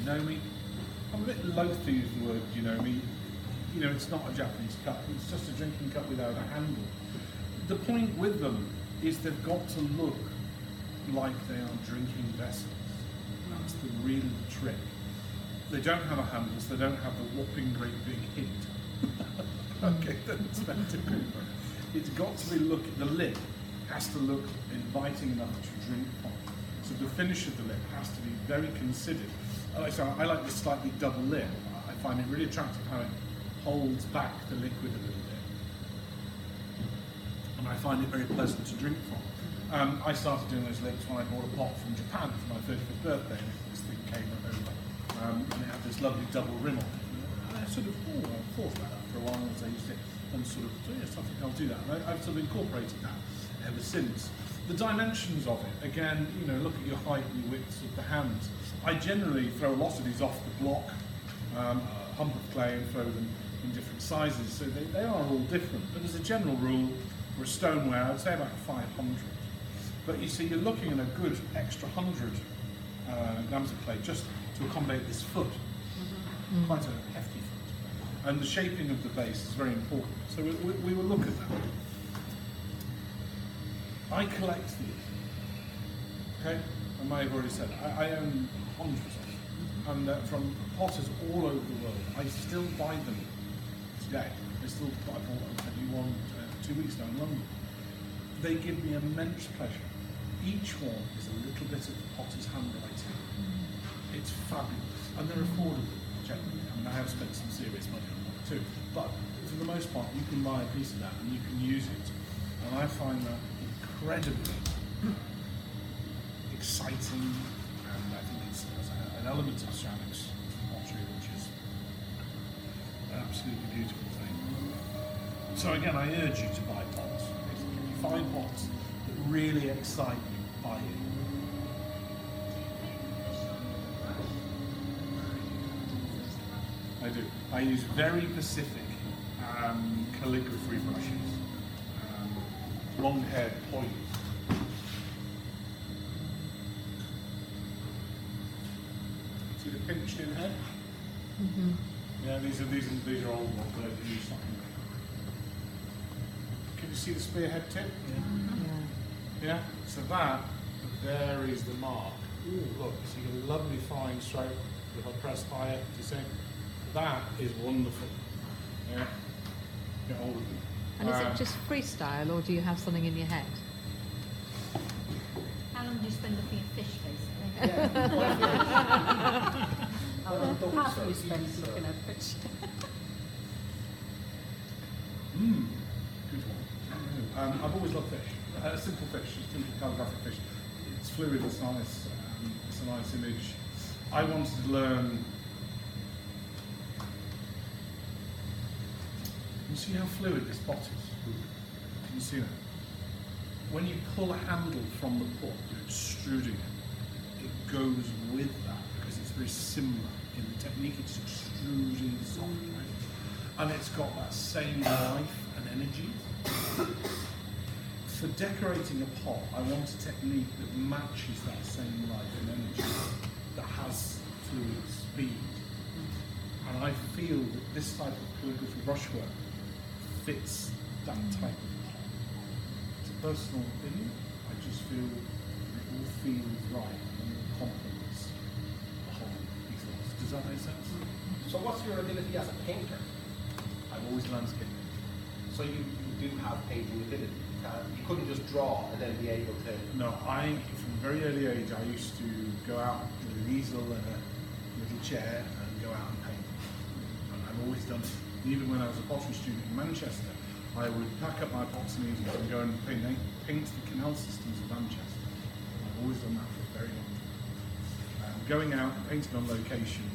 know me. I'm a bit loath to use the word do you know me. You know, it's not a Japanese cup, it's just a drinking cup without a handle. The point with them is they've got to look like they are drinking vessels. That's the real trick. They don't have a handle, so they don't have the whopping great big hint. Okay, that's meant to be. It's got to be the lid has to look inviting enough to drink from. So the finish of the lid has to be very considered. I like the slightly double lid. I find it really attractive how it holds back the liquid a little bit. And I find it very pleasant to drink from. I started doing those lids when I bought a pot from Japan for my 35th birthday, and this thing came over. And it had this lovely double rim on it. And I sort of thought about that for a while as I used it, and sort of, so yes, I think I'll do that. And I've sort of incorporated that ever since. The dimensions of it, again, you know, look at your height and widths of the hands. I generally throw a lot of these off the block, a hump of clay, and throw them in different sizes, so they are all different. But as a general rule, for a stoneware, I'd say about 500. But you see, you're looking at a good extra 100 grams of clay just to accommodate this foot, quite a hefty foot. And the shaping of the base is very important. So we will look at that. I collect these, okay? I may have already said, I own hundreds of them, and from potters all over the world. I still buy them today. I bought a new one 2 weeks ago in London. They give me immense pleasure. Each one is a little bit of the potter's handwriting. It's fabulous, and they're affordable generally. I mean, I have spent some serious money on them too, but for the most part, you can buy a piece of that and you can use it. And I find that incredibly exciting, and I think it's an element of ceramics pottery which is an absolutely beautiful thing. So again, I urge you to buy pots. If you find pots that really excite you, buy it. I do. I use very specific calligraphy brushes, long-haired points. See the pinched in head? Yeah, these are old ones, but I use something. Can you see the spearhead tip? Yeah? So there is the mark. Ooh, look, so you get a lovely fine stroke. If I press higher, do you see? That is wonderful. Yeah? Get hold of them. And is it just freestyle, or do you have something in your head? How long do you spend looking at fish, basically? Half you spend looking at fish. Good one. I've always loved fish. Simple fish, simple calligraphic fish. It's fluid, it's nice, it's a nice image. I wanted to learn. You see how fluid this pot is? Can you see that? When you pull a handle from the pot, you're extruding it. It goes with that because it's very similar in the technique. It's extruding soft, right? And it's got that same life and energy. For decorating a pot, I want a technique that matches that same life and energy, that has fluid speed. And I feel that this type of calligraphy brushwork fits that type of pot. It's a personal opinion. I just feel it all feels right and it complements the whole ethos. Does that make sense? So what's your ability as a painter? I've always landscaped. So you do have painting ability. You couldn't just draw and then be able to... No, from a very early age, I used to go out with an easel and a little chair and go out and paint. And I've always done it. Even when I was a pottery student in Manchester, I would pack up my pots and easels and go and paint the canal systems of Manchester. I've always done that for a very long time. Going out and painting on location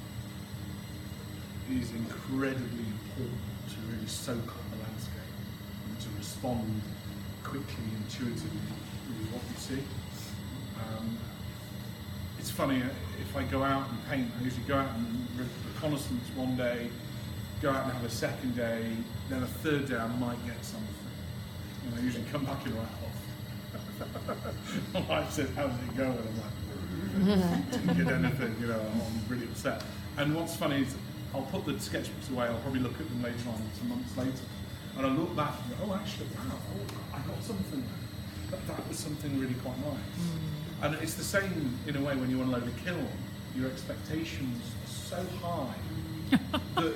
is incredibly important to really soak up the landscape and to respond quickly, intuitively with what you see. It's funny, if I go out and paint, I usually go out and reconnaissance one day, go out and have a second day, then a third day I might get something. And I usually come back and write off. My wife says, how did it go? And I'm like, didn't get anything, you know, I'm really upset. And what's funny is I'll put the sketchbooks away, I'll probably look at them later on, some months later, and I'll look back and go, oh actually, wow, I got something, that was something really quite nice. And it's the same in a way when you unload a kiln, your expectations are so high that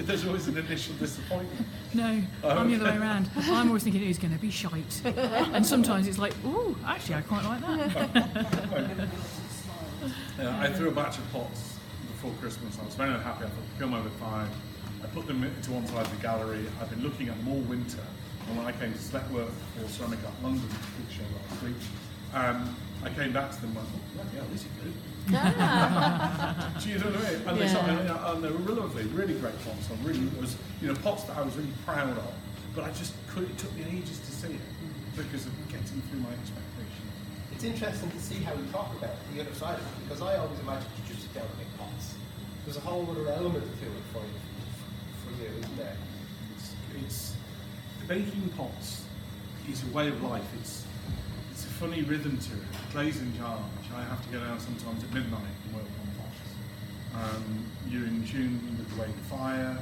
there's always an initial disappointment. No, I'm the other way around. I'm always thinking it's going to be shite. And sometimes it's like, ooh, actually I quite like that. I threw a batch of pots before Christmas. I was very unhappy. I thought, kill them over 5. I put them into one side of the gallery. I've been looking at them all winter. And when I came to select work for Ceramic Art London, big show last week, I came back to them and went, oh, bloody hell, this is good. Do you know what I mean? And, they were really great pots. It was, you know, pots that I was really proud of, but I just couldn't. It took me ages to see it because of getting through my expectations. It's interesting to see how we talk about the other side of it, because I always imagined you just sit down and make pots. There's a whole other element to it for you, isn't there? It's baking pots is a way of life. It's a funny rhythm to it. Glazing jars. I have to go down sometimes at midnight and work on pots. You're in tune with the way you fire.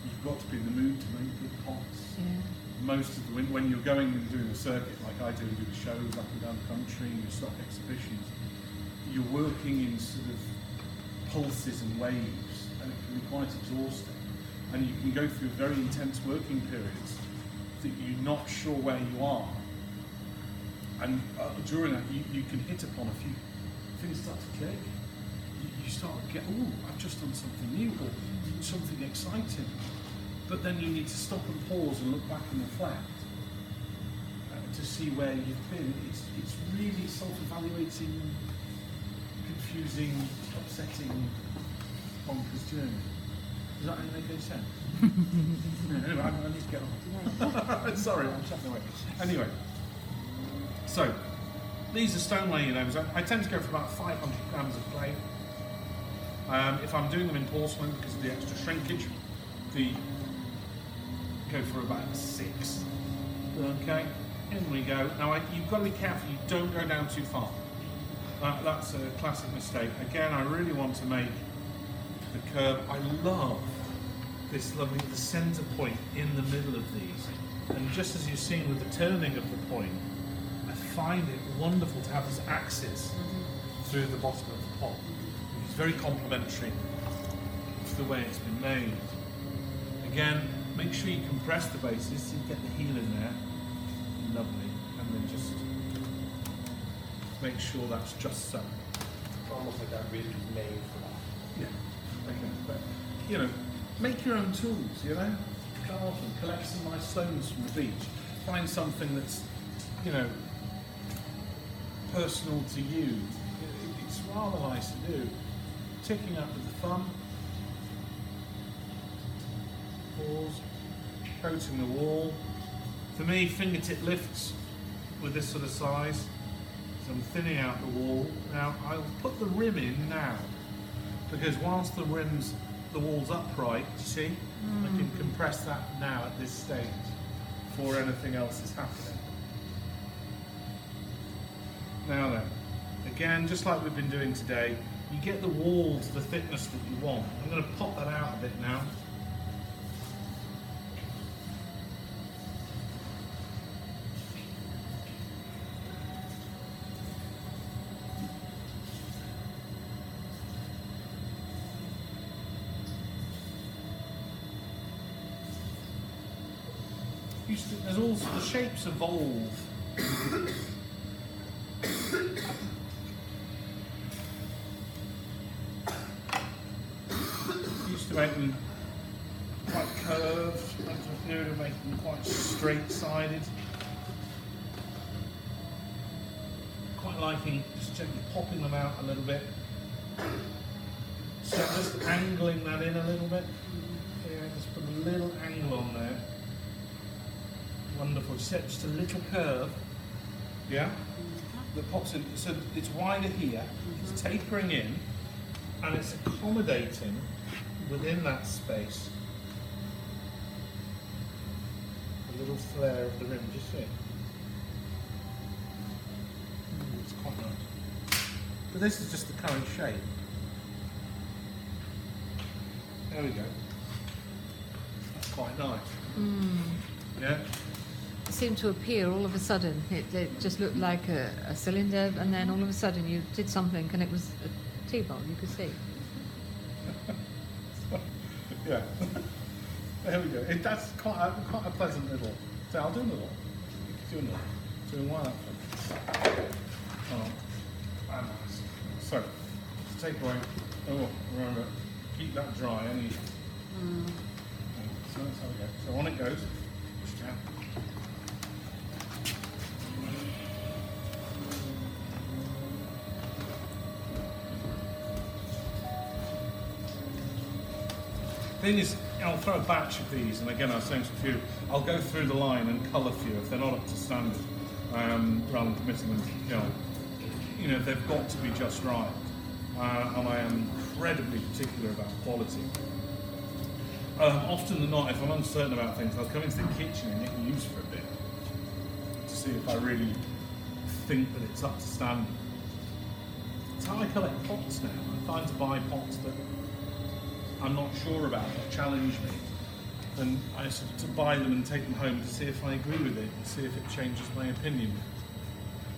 You've got to be in the mood to make good pots. Yeah. Most of the when you're going and doing a circuit like I do and do the shows up and down the country and your stock exhibitions, you're working in sort of pulses and waves, and it can be quite exhausting. And you can go through very intense working periods that you're not sure where you are. And during that, you can hit upon a few things start to click. You start to get, oh, I've just done something new or something exciting. But then you need to stop and pause and look back and reflect to see where you've been. It's really self-evaluating, confusing, upsetting, bonkers journey. Does that make any sense? Anyway, I need to get on. Sorry, I'm chatting away. Anyway, so these are stone laying items. I tend to go for about 500 grams of clay. If I'm doing them in porcelain because of the extra shrinkage, go for about 6. Okay, in we go. Now you've got to be careful you don't go down too far. That's a classic mistake. Again, I really want to make the curve. I love this lovely, the centre point in the middle of these. And just as you've seen with the turning of the point, I find it wonderful to have this axis through the bottom of the pot. It's very complementary to the way it's been made. Again, make sure you compress the bases so you get the heel in there. Lovely. And then just make sure that's just so. It's almost like that really is made for that. Yeah. Okay. But, you know, make your own tools, you know? Carve them, collect some nice stones from the beach. Find something that's, you know, personal to you. It's rather nice to do. Ticking up with the thumb. Pause. Coating the wall. For me, fingertip lifts with this sort of size. So I'm thinning out the wall. Now, I'll put the rim in now, because whilst the wall's upright, you see, I can compress that now at this stage before anything else is happening. Now then, again, just like we've been doing today, you get the wall to the thickness that you want. I'm going to pop that out a bit now. There's also the shapes evolve. Used to make them quite curved, after a period of making them quite straight-sided. Quite liking just gently popping them out a little bit. So just angling that in a little bit. Yeah, just put a little angle on there. Wonderful, just a little curve, yeah, that pops in, so it's wider here, it's tapering in, and it's accommodating within that space a little flare of the rim, do you see? It's quite nice. But this is just the current shape. There we go. That's quite nice. Yeah? It seemed to appear all of a sudden. It just looked like a cylinder, and then all of a sudden you did something and it was a T-bone, you could see. Yeah. There we go. That's quite a pleasant little. So I'll do another one. Do another one. Doing one up. Oh, very nice. So, to take away. Oh, remember, keep that dry. So that's how we go. So on it goes. Push down. Thing is, I'll throw a batch of these, and again, I was saying to a few, I'll go through the line and colour few if they're not up to standard, rather than committing them to kill. You know, they've got to be just right, and I am incredibly particular about quality. Often than not, if I'm uncertain about things, I'll come into the kitchen and get used for a bit to see if I really think that it's up to standard. It's how I collect pots now. I'm trying to buy pots that I'm not sure about, that challenge me, and I sort of to buy them and take them home to see if I agree with it and see if it changes my opinion,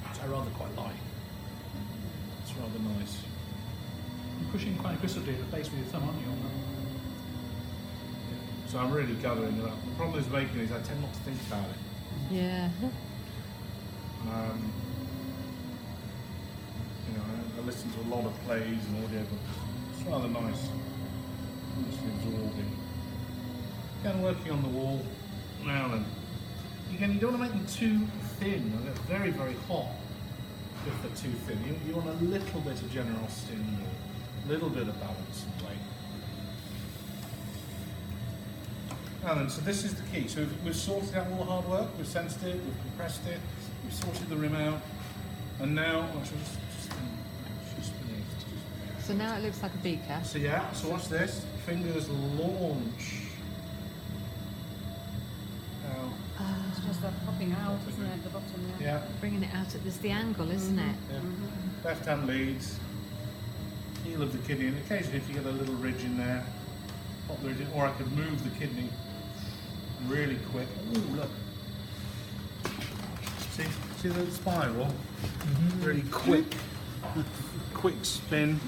which I rather quite like. It's rather nice. You're pushing quite aggressively at the base with your thumb, aren't you, on that? So I'm really gathering it up. The problem with making is I tend not to think about it. Yeah. You know, I listen to a lot of plays and audiobooks. It's rather nice. Mostly absorbing. Again, working on the wall. Now then. Again, you don't want to make them too thin. They're very, very hot if they're too thin. You want a little bit of generosity in the wall. A little bit of balance and weight. Now then, so this is the key. So we've sorted out all the hard work. We've sensed it. We've compressed it. We've sorted the rim out. And now, just beneath. So now it looks like a beaker. So yeah, so watch this. Fingers launch. Out. It's just that popping out, isn't it, at the bottom there? Yeah. Bringing it out at this the angle, isn't it? Yeah. Left hand leads. Heel of the kidney, and occasionally if you get a little ridge in there, pop the ridge in, or I could move the kidney really quick. Ooh, look. See the spiral? Really quick. Quick spin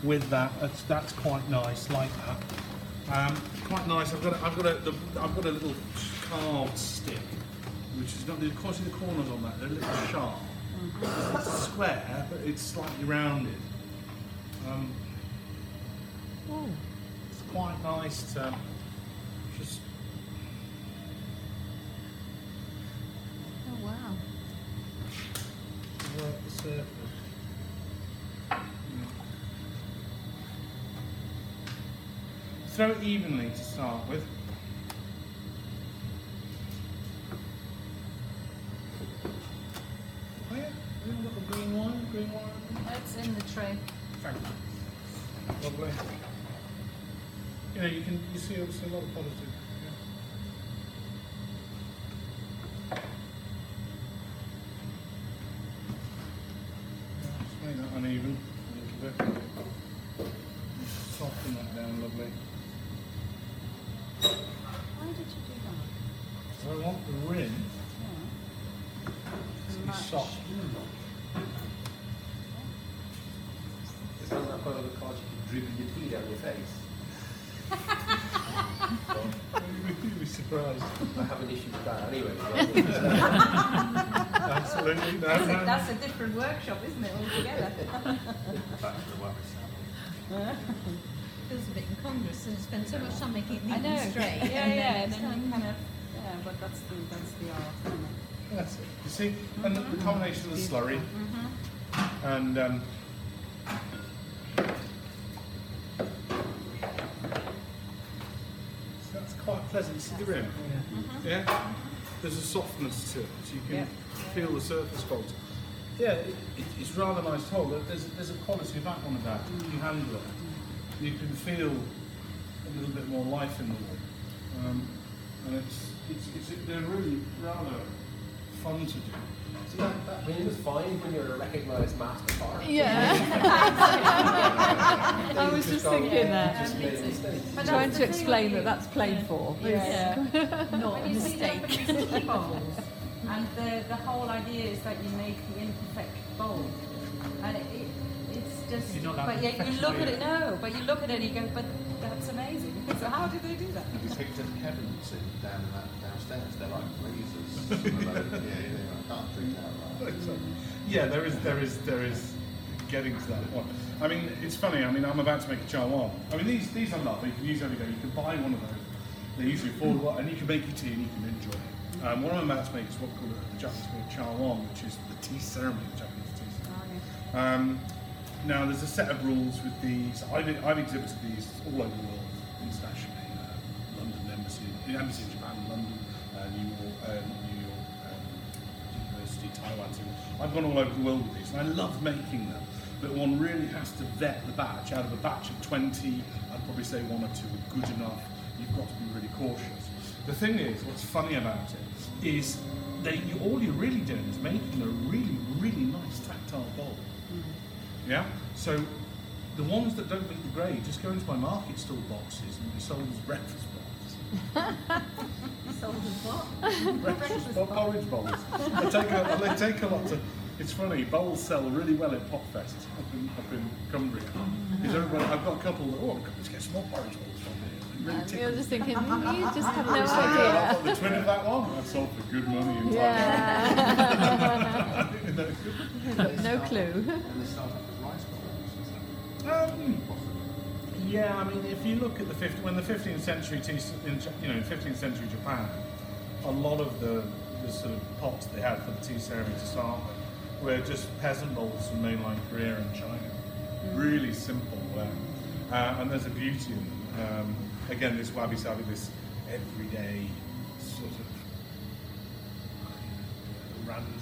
with that. That's quite nice, like that. Quite nice. I've got a little carved stick, which is not. Of course, the corners on that they're a little sharp. It's square, but it's slightly rounded. It's quite nice to just. Oh wow. Work the surface. Throw it evenly to start with. Oh yeah, we've got the green wine. That's in the tray. Thank you. Lovely. You know, you see obviously a lot of positive. Just make that uneven a little bit. Soften that down lovely. Why did you do that? So I want the rim to be soft. It's not that part of the culture to dribble your tea down your face. You'd be surprised. I have an issue with that anyway. Absolutely. No. That's a different workshop, isn't it, altogether? Feels a bit incongruous to spend so much time making it neat I know. and straight. Yeah, and then you kind of, but that's the art, isn't it? That's it. You see, and the combination of the slurry and so that's quite pleasant. See the rim? Yeah. There's a softness to it, so you can feel the surface quality. Yeah, it's rather nice to hold. There's a quality of that one of that. You handle it. You can feel a little bit more life in the wall, and they're really rather fun to do. So that win was fine when you're a recognised master farmer. Yeah. I was just thinking that. Just made a mistake. Trying to explain that that's played for. Yeah. Not a When you see them mistake. sticky bowls, and the whole idea is that you make the imperfect bowl, and it's just. You're not that But yet you professional, look at it. yeah. No, but you look at it and you go, but that's amazing. So how did they do that? You picked up cabinets downstairs. They're like freezers. Some of those, I can't drink out right. Yeah, there is getting to that point. I mean, it's funny. I mean, I'm about to make a charwan. I mean, these are lovely. You can use every day. You can buy one of those. They're usually affordable, and you can make your tea and you can enjoy it. What I'm about to make is what we call the Japanese called charwan, which is the tea ceremony, the Japanese tea ceremony. Now, there's a set of rules with these. I've exhibited these all over the world, internationally. London Embassy in Japan, London, New York, University, Taiwan. So I've gone all over the world with these, and I love making them. But one really has to vet the batch. Out of a batch of 20, I'd probably say 1 or 2 are good enough. You've got to be really cautious. The thing is, what's funny about it is all you're really doing is making a really, really nice tactile bowl. Yeah? So the ones that don't meet the grade, just go into my market stall boxes and be sold as breakfast bowls. Sold as what? Breakfast bowl, porridge bowls. They take a lot to. It's funny, bowls sell really well at Popfest up in Cumbria. Because everybody, I've got a couple that, let's get some more porridge bowls from here. Really You're tickle. just thinking, you just have no It's like, I've idea. got the twin of that one. I've sold for good money in Yeah. Thailand. No clue. And they start off with rice bowls. Yeah, I mean, if you look at the 15th century, 15th century Japan, a lot of the sort of pots they had for the tea ceremony to start with were just peasant bowls from mainland Korea and China. Really simple, and there's a beauty in them. Again, this wabi-sabi, this everyday sort of random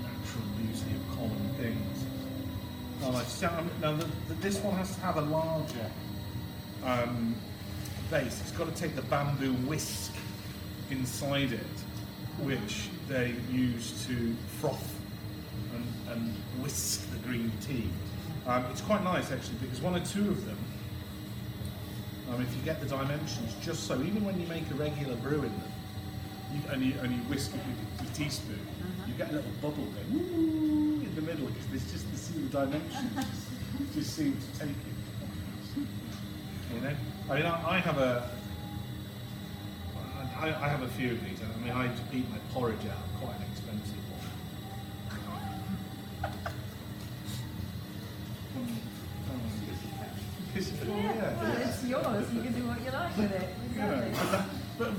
natural beauty of common things. Now, this one has to have a larger base. It's got to take the bamboo whisk inside it, which they use to froth and whisk the green tea. It's quite nice actually, because 1 or 2 of them, if you get the dimensions just so, even when you make a regular brew in them, and you whisk it with your teaspoon, you get a little bubble going in the middle, because there's just the dimensions just seem to take it. You know, I mean, I have a few of these. I mean, I eat my porridge out of quite an expensive one. Well, it's yours. You can do what you like with it. Exactly. But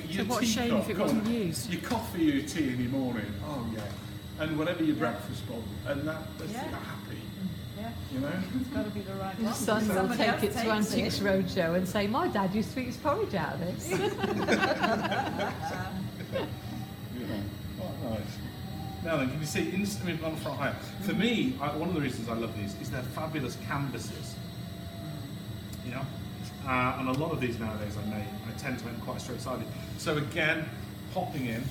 your what a tea shame if it wasn't used. Your coffee, your tea in the morning. Oh yeah, and whatever your breakfast bowl, and that's Yeah. you're happy. Yeah. You know. It's got to be the right Your one. son will Somebody take else it to takes Antiques it. Roadshow and say, my dad used to eat his porridge out of this. Yeah. Quite nice. Now then, can you see instantly we've gone front higher? For me, one of the reasons I love these is they're fabulous canvases. You know, and a lot of these nowadays I tend to make them quite straight-sided. So again, popping in,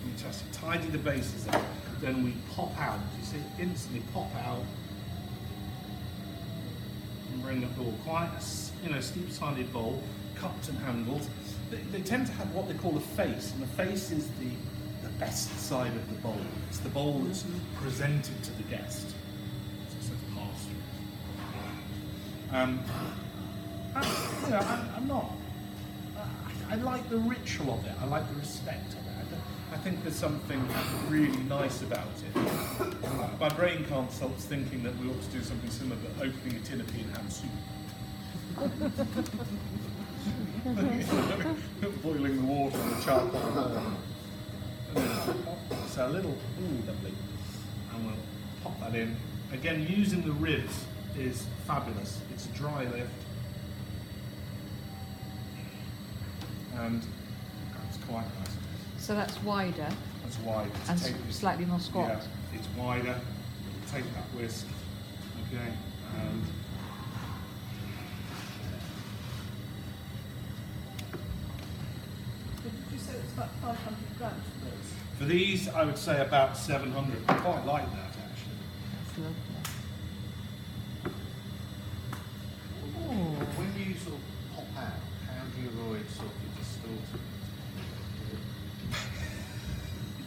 fantastic. Tidy the bases up, then we pop out. You see, instantly pop out and bring up the wall. Quite a steep-sided bowl, cupped and handled. They tend to have what they call a face, and the face is the best side of the bowl. It's the bowl that's presented to the guest. So it's pass through. I'm not. I like the ritual of it. I like the respect of it. I think there's something really nice about it. My brain can't stop thinking that we ought to do something similar, but opening a tin of pea and ham soup. Boiling the water on the charcoal. So a little, lovely. And we'll pop that in. Again, using the ribs is fabulous. It's a dry lift. And it's quite nice. So that's wider That's wide. and Take this- slightly more squat. Yeah, it's wider. Take that whisk. Okay. And it's about 500 grams for those. For these, I would say about 700. I quite like that actually. That's lovely. When you sort of pop out, how do you avoid sort of distorting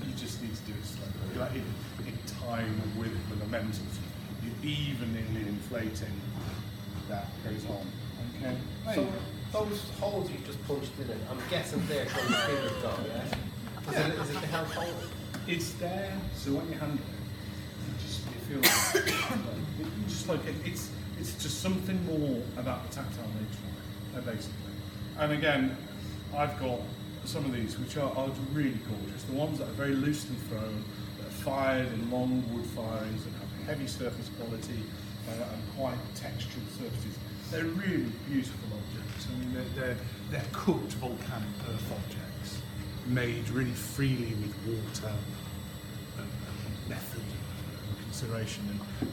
You just need to do it slowly, like in time with the momentum. You're evenly inflating that goes on. Okay. So those holes you've just punched in it, I'm guessing they're from the fingers down, yeah? Is it the hand hole? It's there, so when you handle it, you feel you just like it's just something more about the tactile nature of it, basically. And again, I've got some of these which are really gorgeous. The ones that are very loosely thrown, that are fired in long wood firings, that have heavy surface quality and quite textured surfaces. They're really beautiful objects. I mean, they're cooked volcanic earth objects, made really freely with water and method and consideration. And